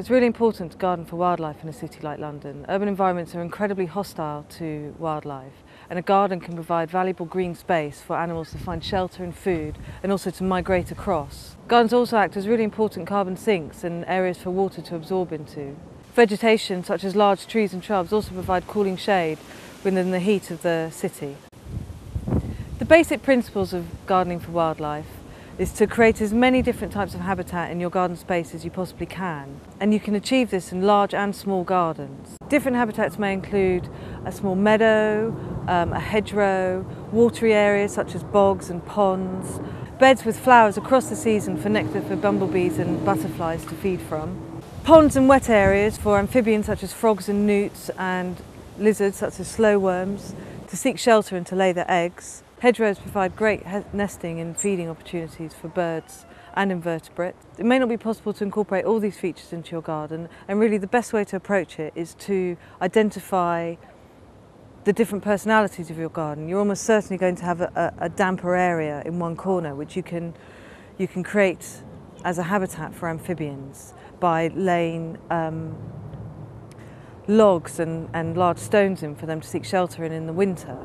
It's really important to garden for wildlife in a city like London. Urban environments are incredibly hostile to wildlife, and a garden can provide valuable green space for animals to find shelter and food, and also to migrate across. Gardens also act as really important carbon sinks and areas for water to absorb into. Vegetation such as large trees and shrubs also provide cooling shade within the heat of the city. The basic principles of gardening for wildlife is to create as many different types of habitat in your garden space as you possibly can. And you can achieve this in large and small gardens. Different habitats may include a small meadow, a hedgerow, watery areas such as bogs and ponds, beds with flowers across the season for nectar for bumblebees and butterflies to feed from, ponds and wet areas for amphibians such as frogs and newts, and lizards such as slow worms to seek shelter and to lay their eggs. Hedgerows provide great nesting and feeding opportunities for birds and invertebrates. It may not be possible to incorporate all these features into your garden, and really the best way to approach it is to identify the different personalities of your garden. You're almost certainly going to have a damper area in one corner which you can create as a habitat for amphibians by laying logs and large stones in for them to seek shelter in the winter.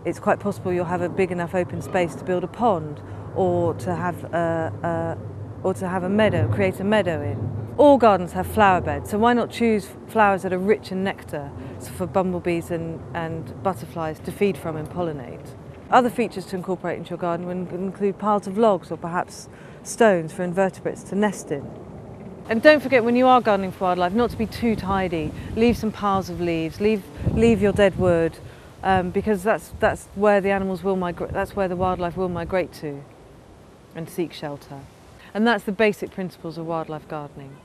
It's quite possible you'll have a big enough open space to build a pond, or to have a meadow, create a meadow in. All gardens have flower beds, so why not choose flowers that are rich in nectar for bumblebees and butterflies to feed from and pollinate. Other features to incorporate into your garden would include piles of logs or perhaps stones for invertebrates to nest in. And don't forget, when you are gardening for wildlife, not to be too tidy. Leave some piles of leaves, leave your dead wood, because that's where the animals will migrate, that's where the wildlife will migrate to and seek shelter. And that's the basic principles of wildlife gardening.